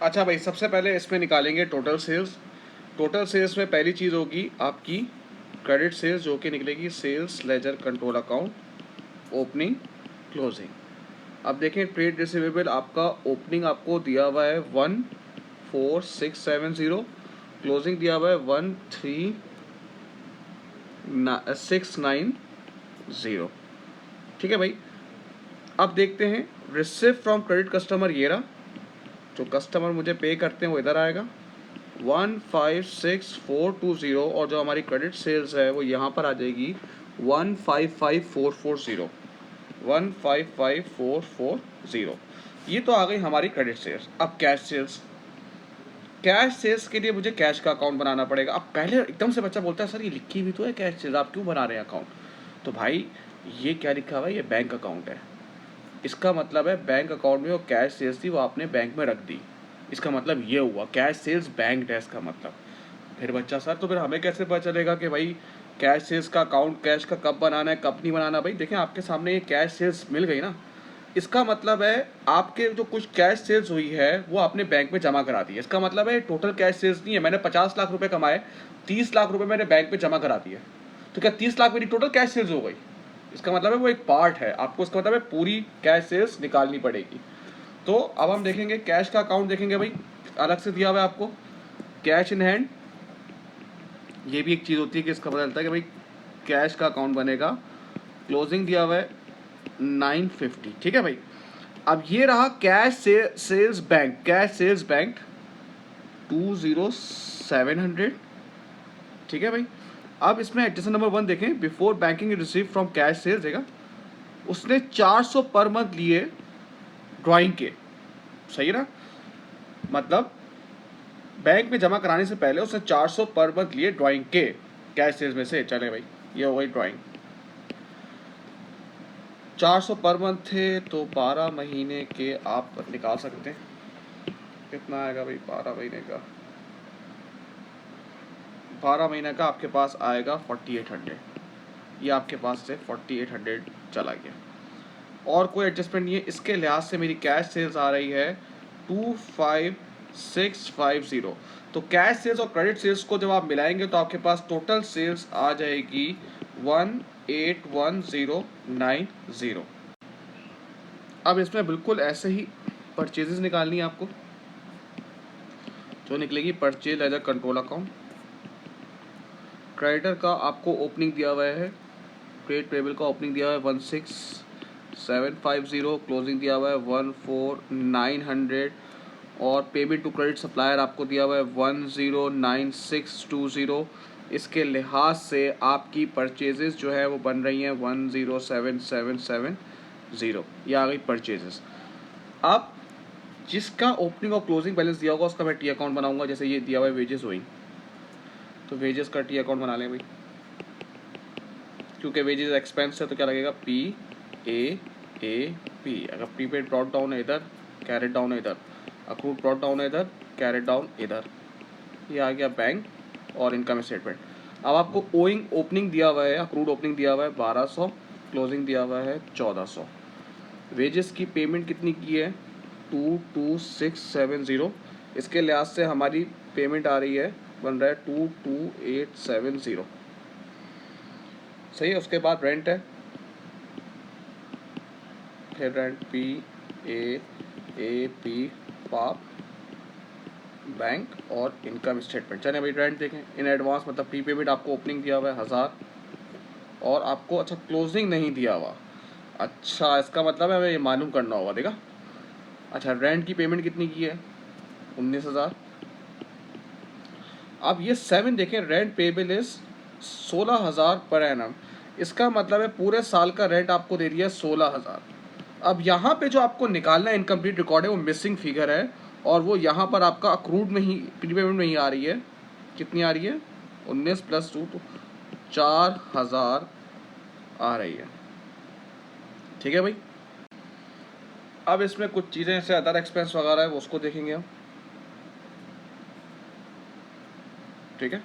अच्छा भाई, सबसे पहले इसमें निकालेंगे टोटल सेल्स। टोटल सेल्स में पहली चीज़ होगी आपकी क्रेडिट सेल्स, जो कि निकलेगी sales ledger control account opening closing. अब देखें ट्रेड रिसीवेबल आपका ओपनिंग आपको दिया हुआ है 14670, क्लोजिंग दिया हुआ है 13690। ठीक है भाई। अब देखते हैं रिसीव फ्रॉम क्रेडिट कस्टमर, ये रहा। जो कस्टमर मुझे पे करते हैं वो इधर आएगा 156,420, और जो हमारी क्रेडिट सेल्स है वो यहाँ पर आ जाएगी 155,440, 155,440। ये तो आ गई हमारी क्रेडिट सेल्स। अब कैश सेल्स, कैश सेल्स के लिए मुझे कैश का अकाउंट बनाना पड़ेगा। अब पहले एकदम से बच्चा बोलता है सर ये लिखी भी तो है कैश सेल्स, आप क्यों बना रहे हैं अकाउंट? तो भाई ये क्या लिखा हुआ है, ये बैंक अकाउंट है। इसका मतलब है बैंक अकाउंट में वो कैश सेल्स थी वो आपने बैंक में रख दी। इसका मतलब ये हुआ कैश सेल्स बैंक है इसका मतलब। फिर बच्चा सर तो फिर हमें कैसे पता चलेगा कि भाई कैश सेल्स का अकाउंट कैश का कब बनाना है कब नहीं बनाना? भाई देखें आपके सामने ये कैश सेल्स मिल गई ना, इसका मतलब है आपके जो कुछ कैश सेल्स हुई है वो आपने बैंक में जमा करा दी है। इसका मतलब है टोटल कैश सेल्स नहीं है, मैंने 50 लाख रुपए कमाए, 30 लाख रुपए मैंने बैंक में जमा करा दिए, तो क्या 30 लाख मेरी टोटल कैश सेल्स हो गई? इसका मतलब है वो एक पार्ट है, आपको इसका मतलब है पूरी कैश सेल्स निकालनी पड़ेगी। तो अब हम देखेंगे कैश का अकाउंट देखेंगे भाई, अलग से दिया हुआ है आपको कैश इन हैंड। ये भी एक चीज़ होती है कि इसका पता चलता है कि भाई कैश का अकाउंट बनेगा। क्लोजिंग दिया हुआ है 950। ठीक है भाई। अब ये रहा cash sales bank, cash sales bank 20700। ठीक है भाई। अब इसमें एडजस्टमेंट नंबर 1 देखें, before banking receive from cash sales देगा, उसने 400 पर मंथ लिए ड्राइंग के। सही ना? मतलब बैंक में जमा कराने से पहले उसने 400 पर मंथ लिए ड्राइंग के कैश सेल्स में से। चले भाई ये हो गई ड्राइंग। 400 पर मंथ थे तो 12 महीने के आप निकाल सकते हैं। कितना आएगा भाई 12 महीने का? 12 महीने का आपके पास आएगा 4800। ये आपके पास से 4800 चला गया। और कोई एडजस्टमेंट नहीं है, इसके लिहाज से मेरी कैश सेल्स आ रही है 25650। तो कैश सेल्स और क्रेडिट सेल्स को जब आप मिलाएंगे तो आपके पास टोटल सेल्स आ जाएगी 181,090। अब इसमें बिल्कुल ऐसे ही परचेजेस निकालनी है आपको, जो निकलेगी purchase as a control account. Creditor का आपको ओपनिंग दिया हुआ है, ट्रेड पेबल का ओपनिंग दिया हुआ है 16750, क्लोजिंग दिया हुआ है 14900, और पेमेंट टू क्रेडिट सप्लायर आपको दिया हुआ है 109620। इसके लिहाज से आपकी परचेजेस जो है वो बन रही हैं 107,770। ये आ गई परचेजेस। अब जिसका ओपनिंग और क्लोजिंग बैलेंस दिया होगा उसका मैं टी अकाउंट बनाऊंगा। जैसे ये दिया हुआ है वेजेस हुई, तो वेजेस का टी अकाउंट बना लें भाई, क्योंकि वेजेस एक्सपेंस है तो क्या लगेगा PAAP। अगर प्रीपेड ब्रॉट डाउन है इधर, कैरेट डाउन है इधर, अक्रूड ब्रॉट डाउन है इधर, कैरेट डाउन इधर। ये आ गया बैंक और इनकम स्टेटमेंट। अब आपको ओइंग ओपनिंग दिया हुआ है, अक्रूड ओपनिंग दिया हुआ है 1200, क्लोजिंग दिया हुआ है 1400। वेजेस की पेमेंट कितनी की है 22670। इसके लिहाज से हमारी पेमेंट आ रही है, बन रहा है 22870। सही है। उसके बाद रेंट है, फिर रेंट PAAP पाप बैंक और इनकम स्टेटमेंट। चलिए भाई रेंट देखें इन एडवांस, मतलब प्री पेमेंट आपको ओपनिंग दिया हुआ है 1000, और आपको अच्छा क्लोजिंग नहीं दिया हुआ। अच्छा इसका मतलब है हमें ये मालूम करना होगा। देखा, अच्छा रेंट की पेमेंट कितनी की है 19000। अब ये 7 देखें, rent payable is 16000 per annum. इसका मतलब है पूरे साल का रेंट आपको दे दिया 16000। अब यहाँ पे जो आपको निकालना है इनकम्प्लीट रिकॉर्ड है, वो मिसिंग फिगर है, और वो यहाँ पर आपका अक्रूड में ही प्रीपेमेंट में ही आ रही है। कितनी आ रही है 19 + 2 तो 4000 आ रही है। ठीक है भाई। अब इसमें कुछ चीज़ें जैसे अदर एक्सपेंस वगैरह है वो उसको देखेंगे हम। ठीक है,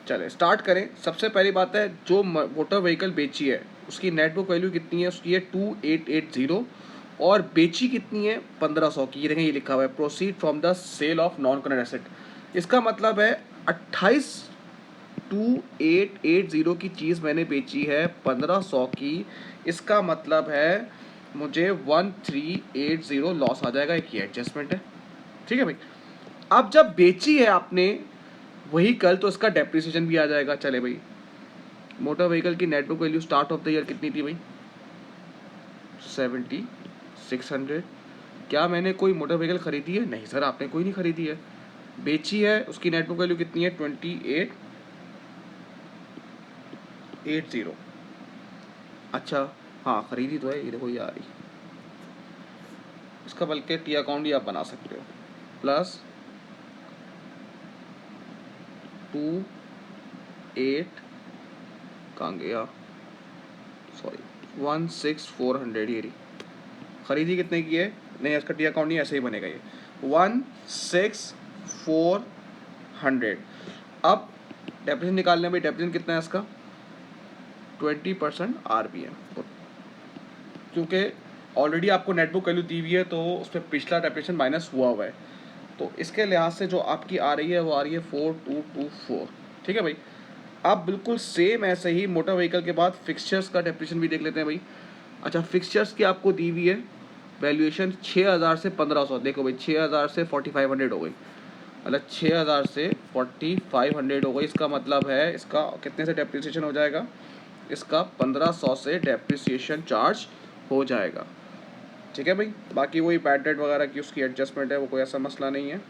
चले स्टार्ट करें। सबसे पहली बात है जो मोटर व्हीकल बेची है उसकी नेट बुक वैल्यू कितनी है, उसकी है 2880, और बेची कितनी है 1500 की, ये देखें ये लिखा हुआ है proceed from the sale of non current asset. इसका मतलब है 28,2880 की चीज़ मैंने बेची है 1500 की, इसका मतलब है मुझे 1380 लॉस आ जाएगा, एक ये एडजस्टमेंट है। ठीक है भाई, अब जब बेची है आपने वही कल, तो इसका डेप्रिसिएशन भी आ जाएगा। चले भाई, मोटर व्हीकल की net book value start of the year कितनी थी भाई 7600। क्या मैंने कोई मोटर व्हीकल खरीदी है? नहीं सर, आपने कोई नहीं खरीदी है। बेची है, उसकी नेट बुक वैल्यू कितनी है 2880। अच्छा हाँ, खरीदी तो है, ये देखो ये आ रही। इसका बल्कि टी अकाउंट भी आप बना सकते हो, +28 कहाँ गया, सॉरी 16400, ये रही। खरीदी कितने की है? नहीं, इसका टी अकाउंट नहीं, ऐसे ही बनेगा ये 16400। अब डेप्रिसिएशन निकालने में, डेप्रिसिएशन कितना है इसका 20% RPM, क्योंकि ऑलरेडी आपको नेटबुक वैल्यू दी हुई है तो उस पर पिछला डेप्रिसिएशन माइनस हुआ है, तो इसके लिहाज से जो आपकी आ रही है वो आ रही है 4224। ठीक है भाई, अब बिल्कुल सेम ऐसे ही मोटर व्हीकल के बाद फिक्सचर्स का डेप्रिसिएशन भी देख लेते हैं भाई। अच्छा, फिक्सचर्स की आपको दी हुई है वैल्यूएशन 6000 से 1500। देखो भाई, 6000 से 4500 हो गई, मतलब 6000 से 4500 हो गई। इसका मतलब है इसका कितने से डेप्रिसिएशन हो जाएगा, इसका 1500 से डेप्रिसिएशन चार्ज हो जाएगा। ठीक है भाई, बाकी वही बैड डेट वगैरह की उसकी एडजस्टमेंट है, वो कोई ऐसा मसला नहीं है,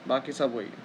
बाकी सब वही है।